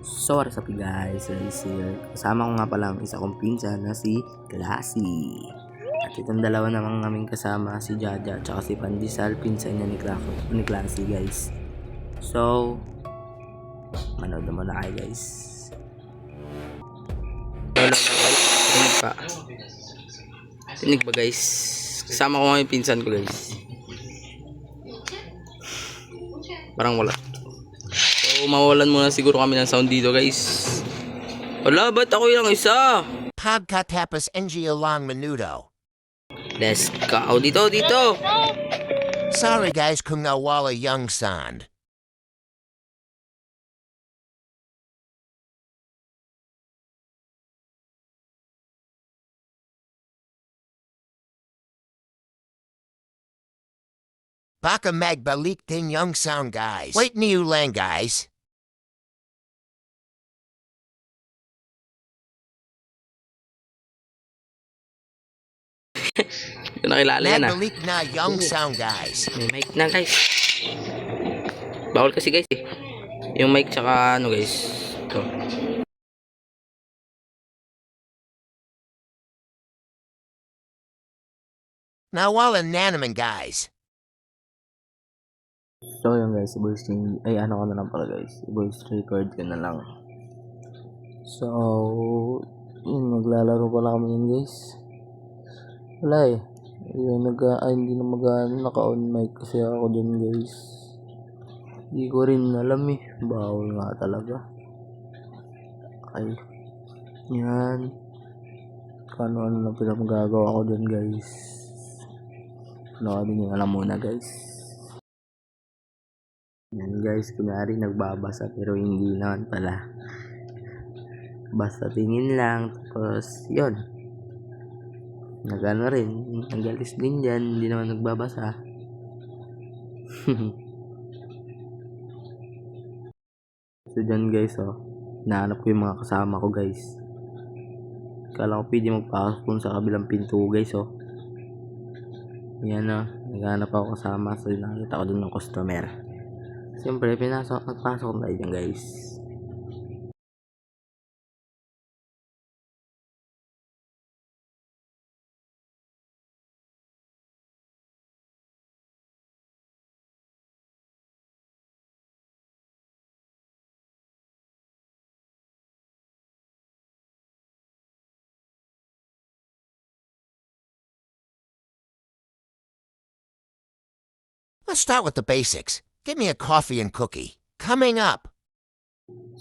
So what's up guys, Race here. Kasama ko nga pala ang isa kong pinsan na si Classy. At itong dalawa namang aming kasama, si Jaja at si Pandesal, pinsan niya ni Classy guys. So, manood na muna kayo guys. Tinig pa. Tinig ba guys? Kasama ko nga yung pinsan ko guys. Parang wala. So, mawalan muna siguro kami ng sound dito guys. Wala, ba't ako yung isa? Pagkatapos NGO lang menudo. Let's go. Dito. Sorry guys kung nawala yung sound. Baka magbalik din yung sound guys. Wait niyo lang guys. Yung nakilala yan ah. Magbalik na yung sound guys. May mic na guys. Bawal kasi guys eh. Yung mic tsaka ano guys. Ito. Nawalan na naman guys. So yun guys, voice change. Ay ano ko na lang pala guys. Voice record ko na lang. So, yun, maglalaro pala kami yun guys. Wala eh. Yun, hindi na naka-on mic kasi ako dun guys. Hindi ko rin alam eh. Bawal nga talaga. Okay. Yan. Ano na pinagagawa ko dun guys. Ano din yung alam muna guys. Yan guys, kunyari nagbabasa pero hindi naman pala. Basta tingin lang, tapos yun. Nagano rin, nagalis din dyan, hindi naman nagbabasa. So dyan guys, oh, nahanap ko yung mga kasama ko guys. Kala ko pwede magpasok kung sa kabilang pinto guys, oh. Yan oh, naghanap ako kasama, so nakita ko din ng customer. Siyempre, nagpasok tayo dyan guys. Let's start with the basics. Give me a coffee and cookie. Coming up.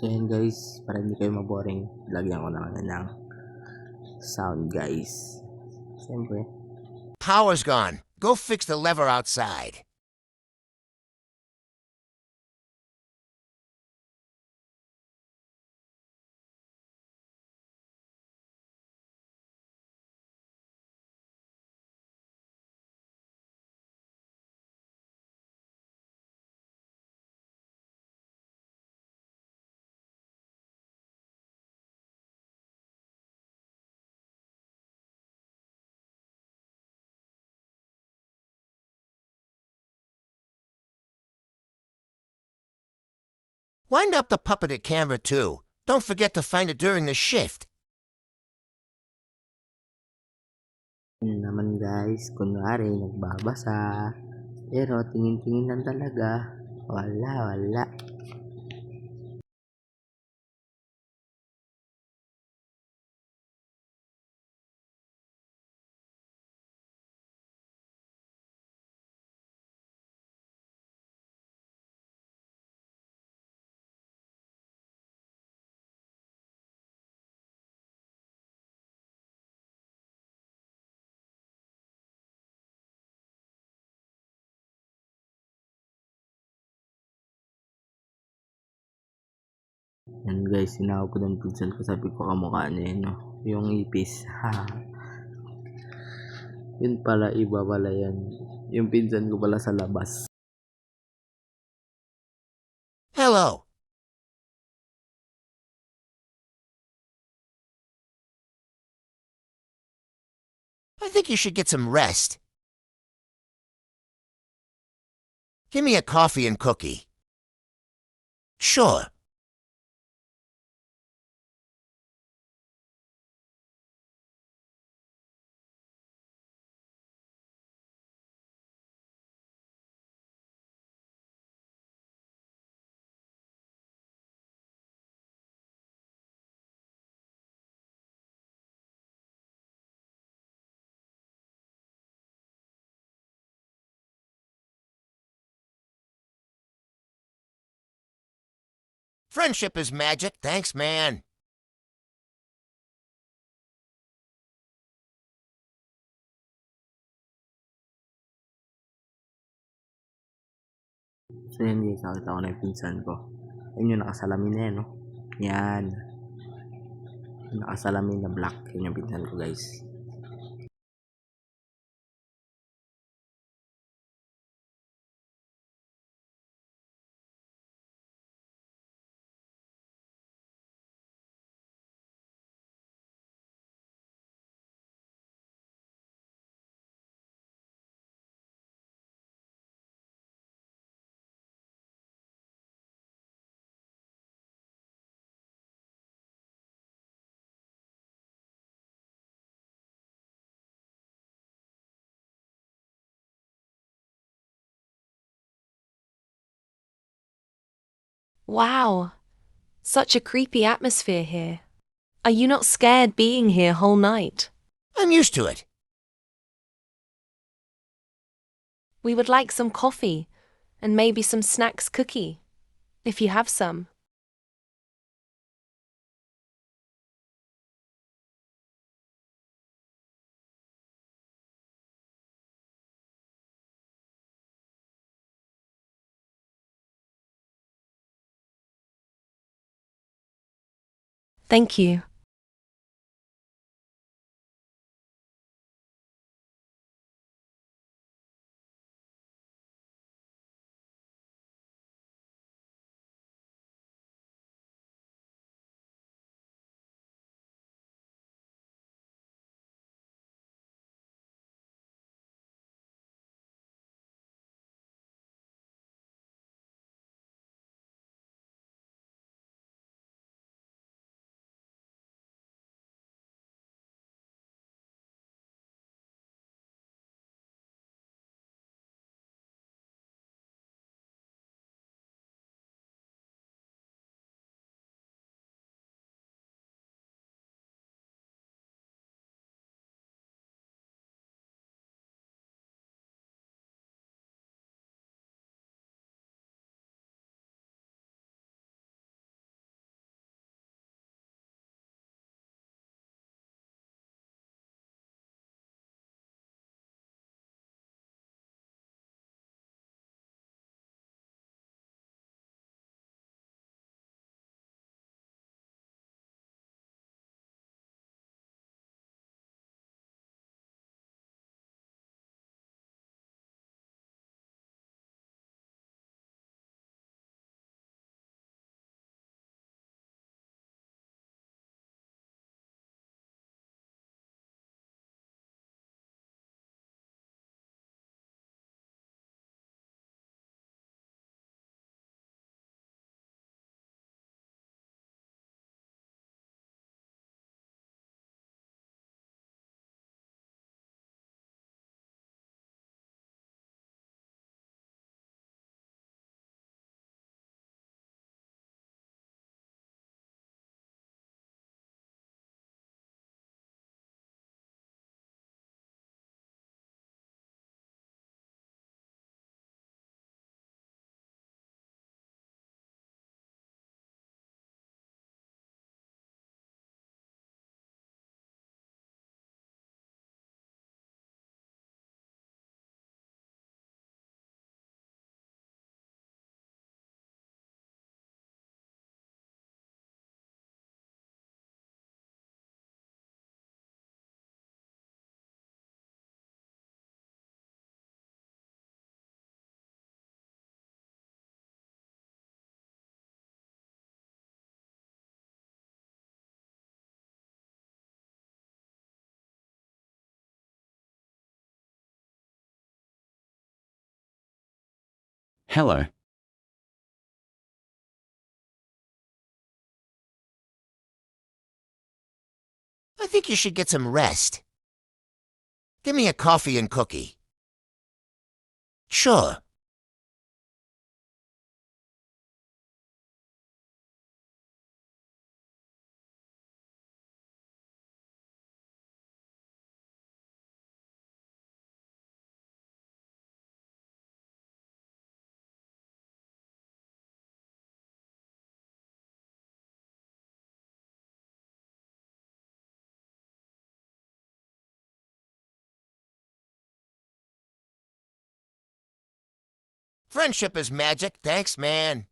So yan guys, para hindi kayo maboring, lagyan ko na ng sound guys. Siyempre. Power's gone. Go fix the lever outside. Wind up the puppeted camera too. Don't forget to find it during the shift. Yun naman guys, kunwari nagbabasa. Pero tingin-tingin lang talaga. Wala. Yan guys, sinawag ko ng pinsan ko, sabi ko kamukha niya yun, no? Yung ipis. Yun pala, iba pala yan. Yung pinsan ko pala sa labas. Hello. I think you should get some rest. Give me a coffee and cookie. Sure. Friendship is magic. Thanks, man. So yun guys, nakita ko na yung pinsan ko. Ayun yung nakasalamin na yan, no? Yan. Yung nakasalamin na black. Yun yung pinsan ko guys. Wow, such a creepy atmosphere here. Are you not scared being here whole night? I'm used to it. We would like some coffee and maybe some snacks cookie, if you have some. Thank you. Hello. I think you should get some rest. Give me a coffee and cookie. Sure. Friendship is magic. Thanks, man.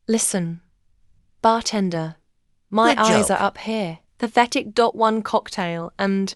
Listen, bartender, my Good eyes joke. are up here. Pathetic .1 cocktail and...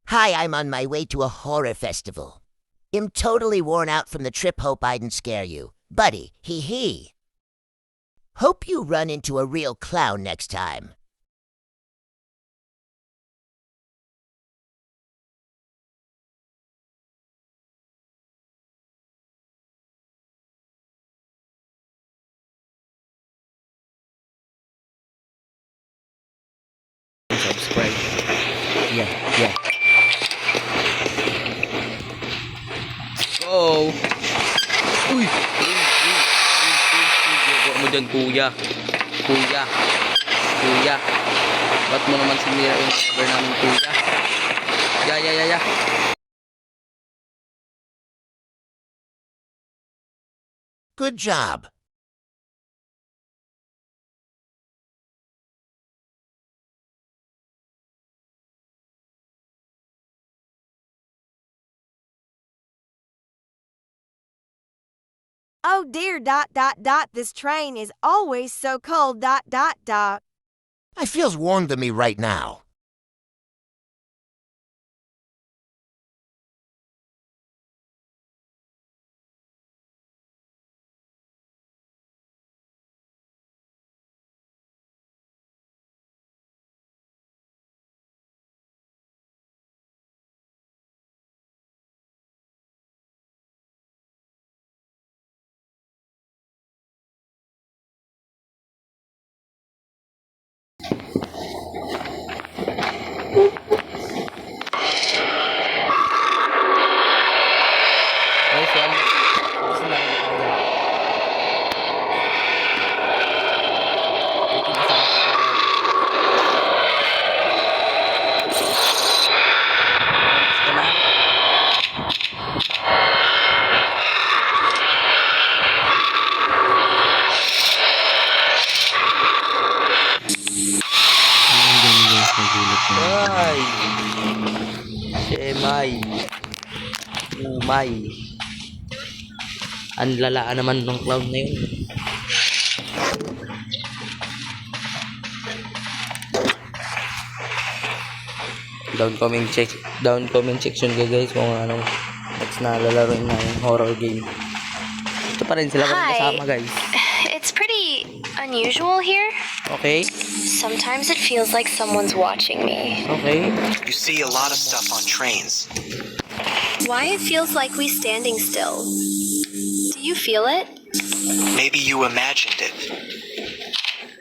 Hi, I'm on my way to a horror festival. I'm totally worn out from the trip. Hope I didn't scare you. Buddy, hee hee. Hope you run into a real clown next time. Subscribe. Yeah. Go! Uy! Huwag mo dyan, kuya. Kuya. Ba't mo naman sinira yung cover namin, kuya? Ya. Good job. Oh dear, this train is always so cold, I feels warm to me right now. Guys, yan. Gusto na rin ako dyan. Waiting sa akin. Gusto na. Ayun guys, nagulat na. Ay! Shemay! Umay! Ang lalaan naman ng clown na yun. Down comment section ka guys kung anong next na lalaroin na yung horror game. Ito pa rin sila kasama guys. It's pretty unusual here. Okay? Sometimes it feels like someone's watching me. Okay? You see a lot of stuff on trains. Why it feels like we standing still. Do you feel it? Maybe you imagined it.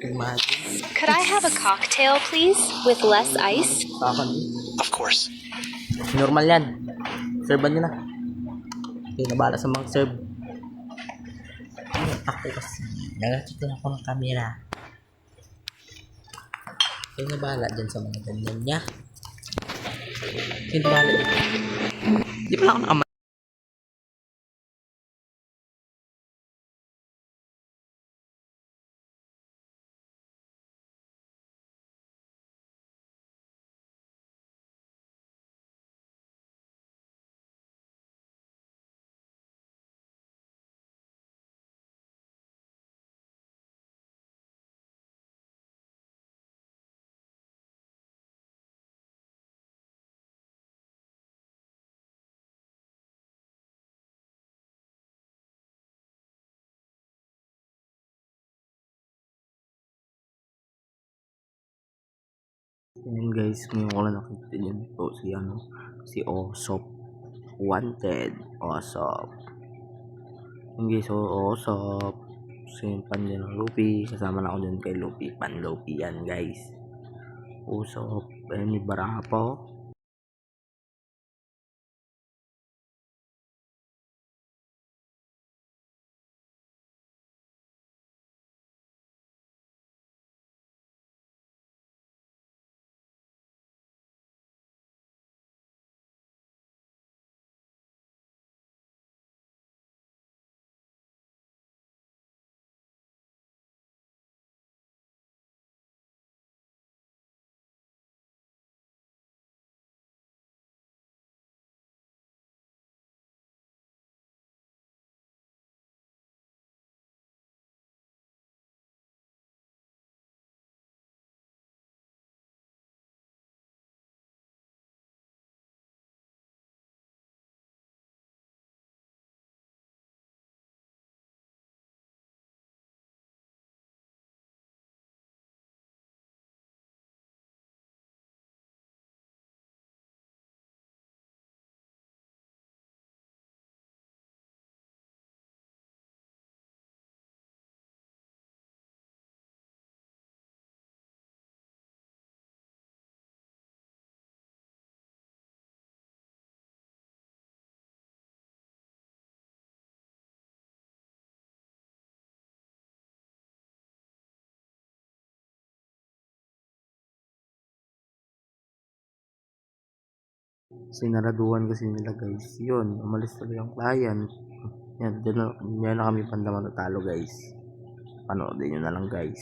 Imagine. Could I have a cocktail, please, with less ice? Kakan. Of course. Normal yan. Serban nyo na. Okay, nabala sa mga serve. Ako kasi. Nagatit lang ako ng camera. Okay, nabala dyan sa mga ganyan niya. Okay, nabala dyan. Di pala ako nakamay. Ayan guys, ngayon ko lang nakita yun po si Osop Wanted. Osop. Yung guys, Osop. So yung pan dyan ng Luffy. Kasama na ako dyan kay Luffy. Pan Luffy yan guys. Osop. Ayan yung Baraha po. Sinaraduhan kasi nila guys. Yun, umalis tuloy yung client. Yan, dyan na kami pandaman natalo guys. Panoodin nyo na lang guys.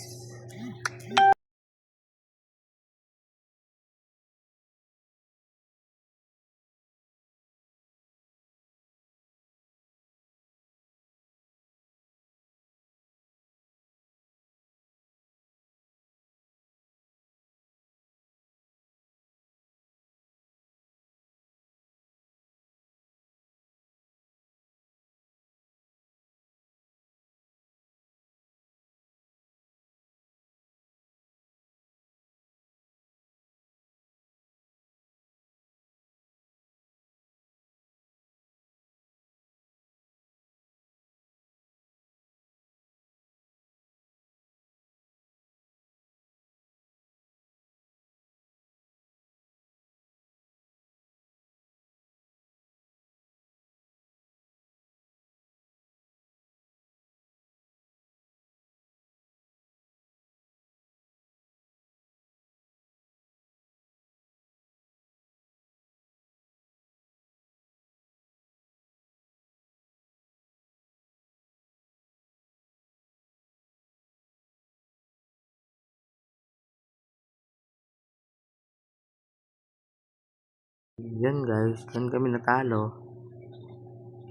Yan guys, yan kami natalo.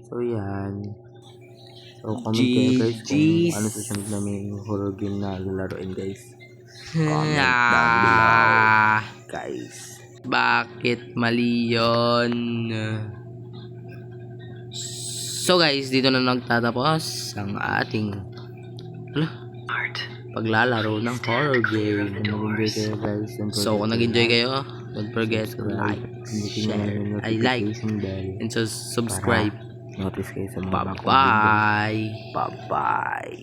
So yan. So comment kayo guys kung ano susunod namin horror game na lalaroin guys. Comment down below guys. Bakit mali yun? So guys, dito na nagtatapos ang ating paglalaro ng horror game. Kung nag-enjoy kayo guys, so kung nag-enjoy kayo, don't forget to like, share, and so subscribe. Notice kayo sa mga Bye-bye. Bye-bye.